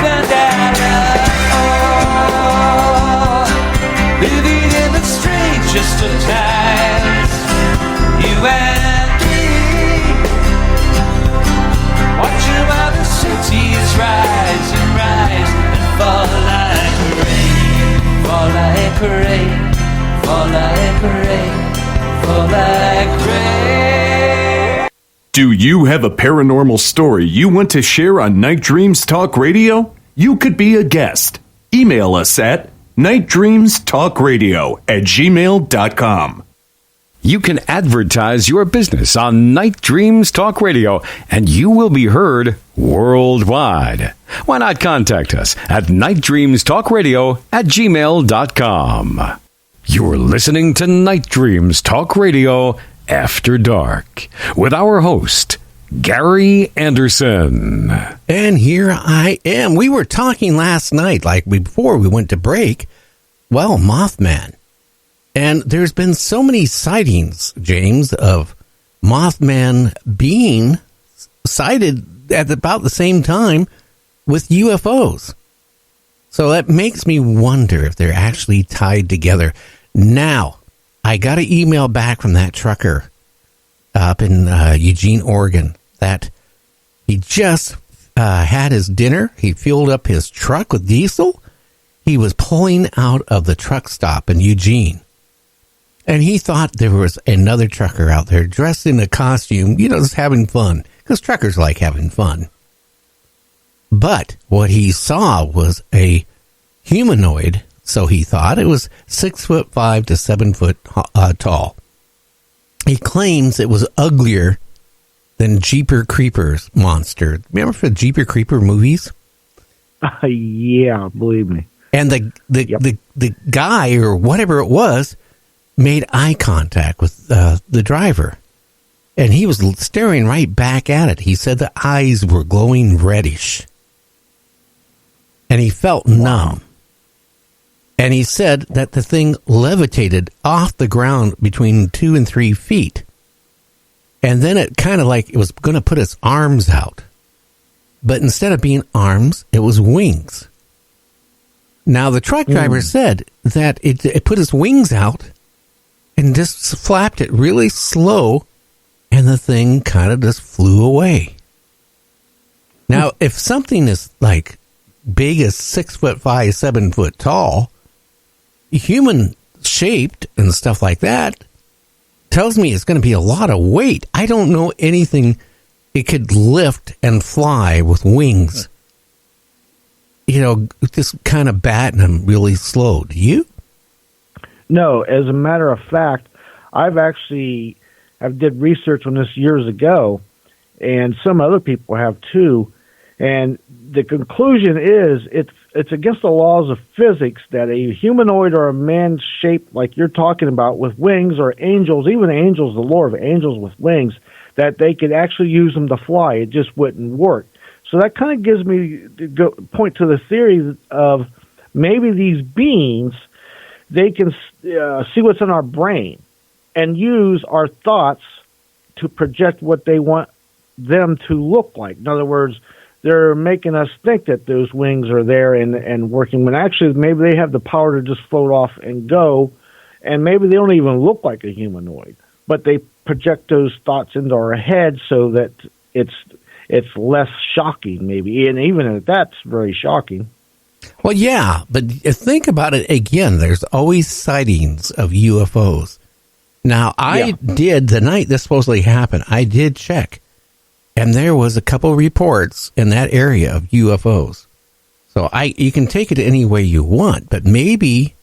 bandana. Oh, living in the strangest of times, you and me, watching while the cities rise and rise and fall like rain, fall like rain, fall like rain, fall like rain. Do you have a paranormal story you want to share on Night Dreams Talk Radio? You could be a guest. Email us at nightdreamstalkradio@gmail.com. You can advertise your business on Night Dreams Talk Radio, and you will be heard worldwide. Why not contact us at nightdreamstalkradio@gmail.com. You're listening to Night Dreams Talk Radio After Dark with our host, Gary Anderson. And here I am. We were talking last night, before we went to break, Mothman. And there's been so many sightings, James, of Mothman being sighted at about the same time with UFOs. So that makes me wonder if they're actually tied together. Now, I got an email back from that trucker up in Eugene, Oregon, that he just had his dinner. He fueled up his truck with diesel. He was pulling out of the truck stop in Eugene. And he thought there was another trucker out there dressed in a costume, just having fun, because truckers like having fun. But what he saw was a humanoid, so he thought. It was 6'5" to 7 foot tall. He claims it was uglier than Jeepers Creepers monster. Remember the Jeepers Creeper movies? Yeah, believe me. And the guy, or whatever it was, made eye contact with the driver. And he was staring right back at it. He said the eyes were glowing reddish. And he felt numb. And he said that the thing levitated off the ground between 2 and 3 feet. And then it kind of it was going to put its arms out. But instead of being arms, it was wings. Now, the truck driver said that it put its wings out and just flapped it really slow, and the thing kind of just flew away. Now, if something is big as 6'5", 7 foot tall, human shaped and stuff like that, tells me it's going to be a lot of weight. I don't know anything it could lift and fly with wings. Just kind of batting them really slow. Do you? No, as a matter of fact, I've did research on this years ago, and some other people have too. And the conclusion is it's against the laws of physics that a humanoid or a man shaped like you're talking about with wings, or angels, even angels, the lore of angels with wings, that they could actually use them to fly. It just wouldn't work. So that kind of gives me point to the theory of maybe these beings, they can see what's in our brain and use our thoughts to project what they want them to look like. In other words, they're making us think that those wings are there and working, when actually maybe they have the power to just float off and go, and maybe they don't even look like a humanoid, but they project those thoughts into our head so that it's less shocking, maybe, and even that's very shocking. Well, yeah, but think about it again. There's always sightings of UFOs. Now, I did, the night this supposedly happened, I did check, and there was a couple reports in that area of UFOs. So you can take it any way you want, but maybe,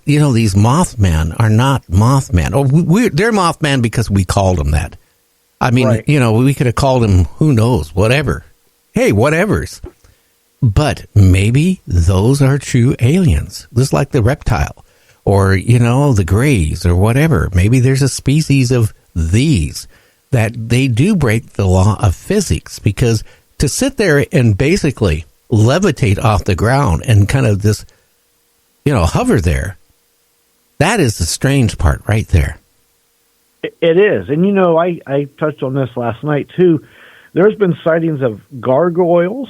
these Mothman are not Mothman. Oh, they're Mothman because we called them that. I mean, right. We could have called them, who knows, whatever. Hey, whatevers. But maybe those are true aliens, just like the reptile, or, the grays, or whatever. Maybe there's a species of these that they do break the law of physics, because to sit there and basically levitate off the ground and kind of just, hover there, that is the strange part right there. It is. And, I touched on this last night, too. There's been sightings of gargoyles,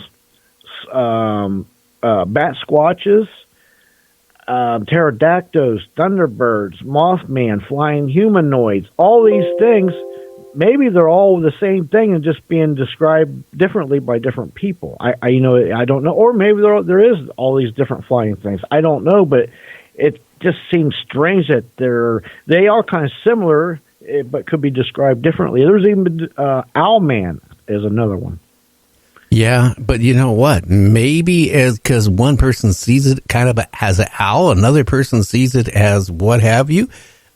bat squatches, pterodactyls, thunderbirds, Mothman, flying humanoids, all these things. Maybe they're all the same thing and just being described differently by different people. I don't know. Or maybe there is all these different flying things. I don't know, but it just seems strange that they are kind of similar, but could be described differently. There's even Owlman is another one. Yeah, but you know what? Maybe because one person sees it kind of as an owl, another person sees it as what have you,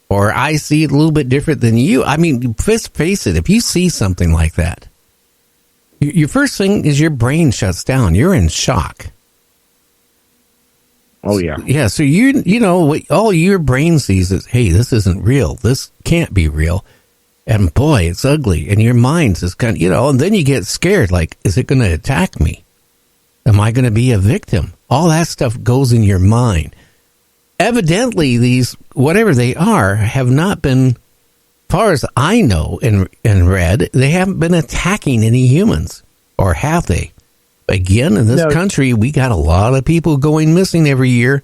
or I see it a little bit different than you. I mean, just face it. If you see something like that, your first thing is your brain shuts down. You're in shock. Oh, yeah. Yeah, so you know, all your brain sees is, hey, this isn't real. This can't be real. And boy, it's ugly. And your mind's just kind of, and then you get scared. Like, is it going to attack me? Am I going to be a victim? All that stuff goes in your mind. Evidently, these, whatever they are, have not been, as far as I know and read, they haven't been attacking any humans. Or have they? Again, in this country, we got a lot of people going missing every year.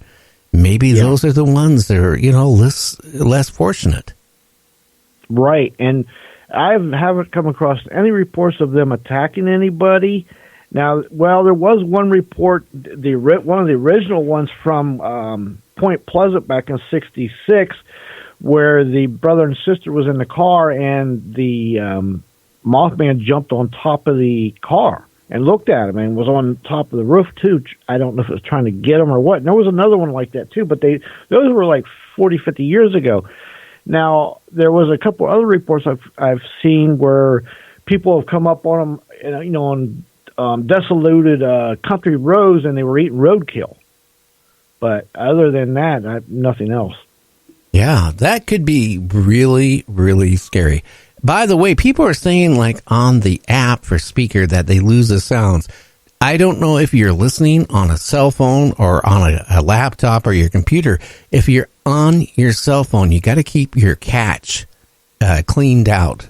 Maybe those are the ones that are, less fortunate. Right, and I haven't come across any reports of them attacking anybody. Now, well, there was one report, one of the original ones from Point Pleasant back in '66, where the brother and sister was in the car, and the Mothman jumped on top of the car and looked at him, and was on top of the roof too. I don't know if it was trying to get him or what. And there was another one like that too, but those were like 40, 50 years ago. Now, there was a couple other reports I've seen where people have come up on them, on desolated country roads, and they were eating roadkill. But other than that, nothing else. Yeah, that could be really, really scary. By the way, people are saying, like, on the app for speaker that they lose the sounds. I don't know if you're listening on a cell phone or on a laptop or your computer. If you're on your cell phone, you got to keep your cache cleaned out,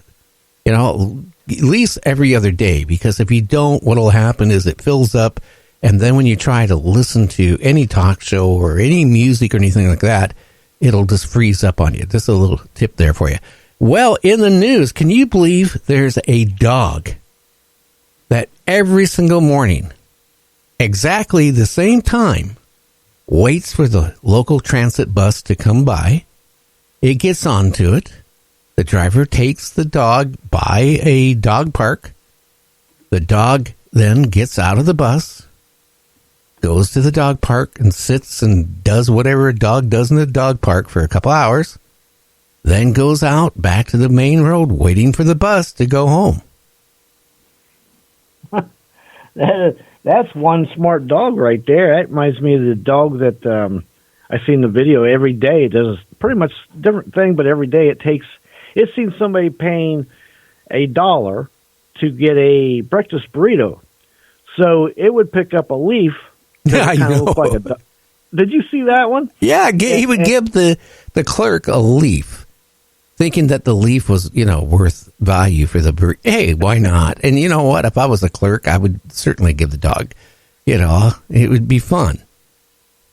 at least every other day, because if you don't, what'll happen is it fills up, and then when you try to listen to any talk show or any music or anything like that, it'll just freeze up on you. Just a little tip there for you. Well, in the news, can you believe there's a dog that every single morning, exactly the same time, waits for the local transit bus to come by. It gets onto it. The driver takes the dog by a dog park. The dog then gets out of the bus, goes to the dog park and sits and does whatever a dog does in the dog park for a couple hours, then goes out back to the main road waiting for the bus to go home. That's one smart dog right there. That reminds me of the dog that I see in the video every day. It does pretty much different thing, but every day it's seen somebody paying $1 to get a breakfast burrito. So it would pick up a leaf that kind of looked like a dog. Did you see that one? Yeah, he would give the clerk a leaf, thinking that the leaf was, worth value for the burrito. Hey, why not? And you know what? If I was a clerk, I would certainly give the dog, it would be fun.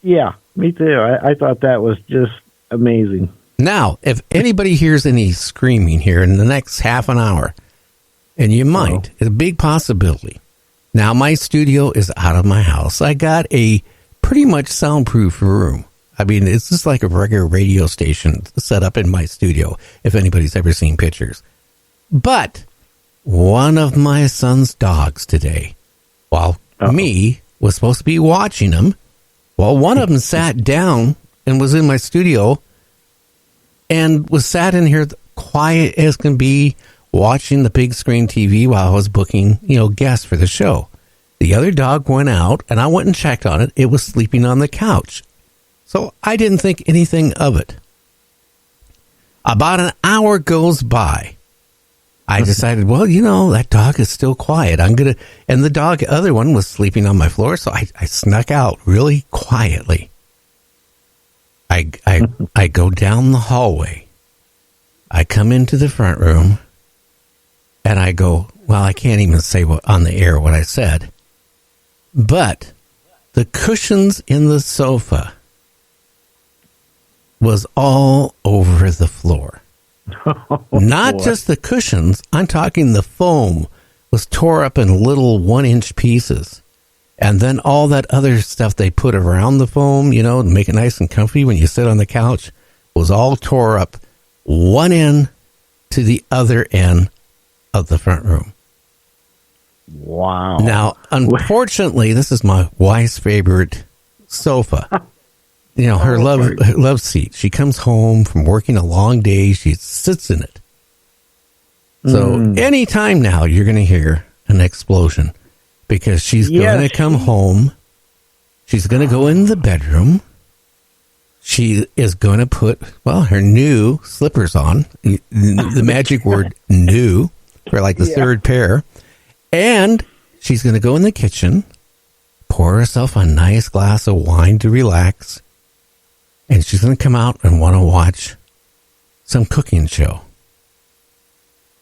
Yeah, me too. I thought that was just amazing. Now, if anybody hears any screaming here in the next half an hour, and you might, it's a big possibility. Now, my studio is out of my house. I got a pretty much soundproof room. I mean, it's just like a regular radio station set up in my studio, if anybody's ever seen pictures. But one of my son's dogs today, while me was supposed to be watching him, one of them sat down and was in my studio and was sat in here quiet as can be, watching the big screen TV while I was booking, guests for the show. The other dog went out, and I went and checked on it. It was sleeping on the couch. So I didn't think anything of it. About an hour goes by. I decided, that dog is still quiet. And the other one was sleeping on my floor, so I snuck out really quietly. I go down the hallway. I come into the front room, and I go, I can't even say on the air what I said. But the cushions in the sofa was all over the floor. Not just the cushions. I'm talking the foam was tore up in little 1-inch pieces. And then all that other stuff they put around the foam, you know, to make it nice and comfy when you sit on the couch, was all tore up one end to the other end of the front room. Wow. Now, unfortunately, this is my wife's favorite sofa. You know, her love seat. She comes home from working a long day. She sits in it. So anytime now, you're going to hear an explosion because she's going to come home. She's going to go in the bedroom. She is going to put, well, her new slippers on. The magic word new for like the third pair. And she's going to go in the kitchen, pour herself a nice glass of wine to relax. And she's going to come out and want to watch some cooking show.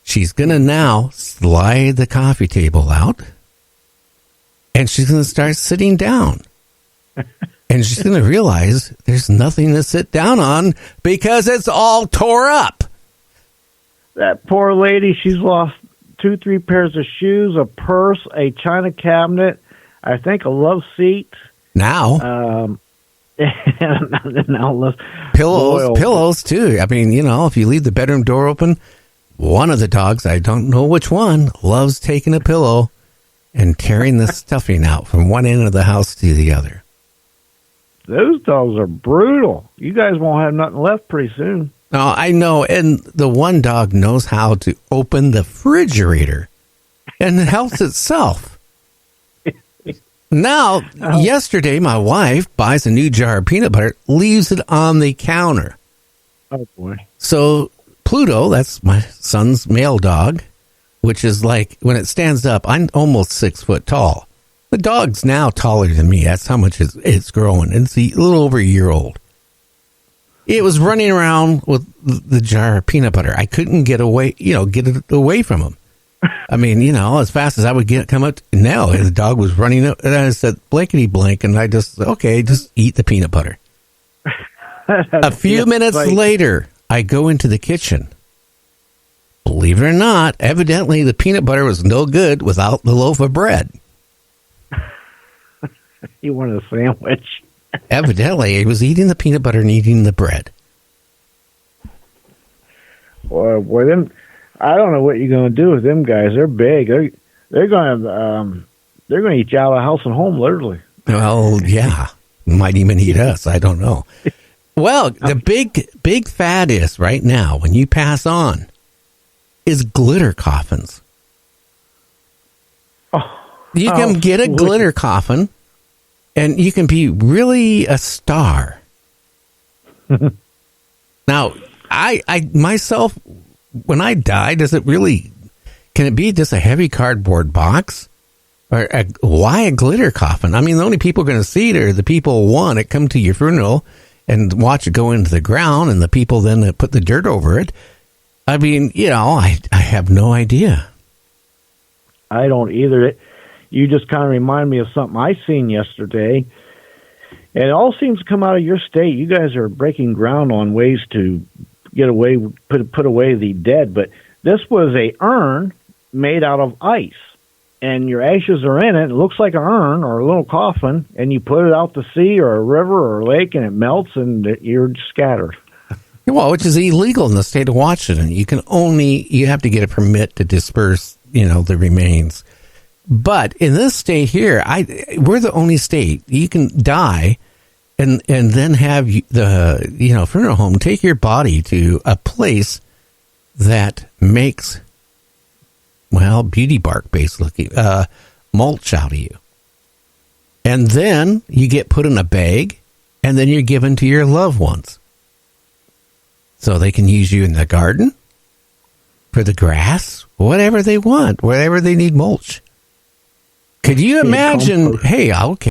She's going to now slide the coffee table out. And she's going to start sitting down. And she's going to realize there's nothing to sit down on because it's all tore up. That poor lady, she's lost 2-3 pairs of shoes, a purse, a china cabinet, I think a love seat. Now. Now pillows too. I mean, you know, if you leave the bedroom door open, one of the dogs, I don't know which one, loves taking a pillow and tearing the stuffing out from one end of the house to the other. Those dogs are brutal. You guys won't have nothing left pretty soon. No, I know. And the one dog knows how to open the refrigerator and helps itself. Now, yesterday, my wife buys a new jar of peanut butter, leaves it on the counter. Oh, boy. So Pluto, that's my son's male dog, which is like, when it stands up, I'm almost 6 foot tall. The dog's now taller than me. That's how much it's growing. It's a little over a year old. It was running around with the jar of peanut butter. I couldn't get it away from him. I mean, you know, as fast as I would come up, no, the dog was running up, and I said, blankety blank, and I just eat the peanut butter. A few minutes later, I go into the kitchen. Believe it or not, evidently the peanut butter was no good without the loaf of bread. You wanted a sandwich. Evidently, he was eating the peanut butter and eating the bread. Boy, them. I don't know what you're going to do with them guys. They're big. They're going to eat you out of house and home, literally. Well, yeah, might even eat us. I don't know. Well, the big fad is right now when you pass on is glitter coffins. You can get a glitter coffin, and you can be really a star. Now, I myself. When I die, can it be just a heavy cardboard box? Or why a glitter coffin? I mean, the only people going to see it are the people, one, that come to your funeral and watch it go into the ground, and the people then that put the dirt over it. I mean, you know, I have no idea. I don't either. You just kind of remind me of something I seen yesterday. And it all seems to come out of your state. You guys are breaking ground on ways to get away, put away the dead, but this was a urn made out of ice, and your ashes are in it. It looks like an urn or a little coffin, and you put it out to sea or a river or a lake, and it melts, and you're scattered. Well, which is illegal in the state of Washington. You have to get a permit to disperse, the remains. But in this state here, we're the only state you can die. And then have the funeral home take your body to a place that makes, beauty bark basically, mulch out of you. And then you get put in a bag, and then you're given to your loved ones. So they can use you in the garden, for the grass, whatever they want, wherever they need mulch. Could you imagine, hey, okay,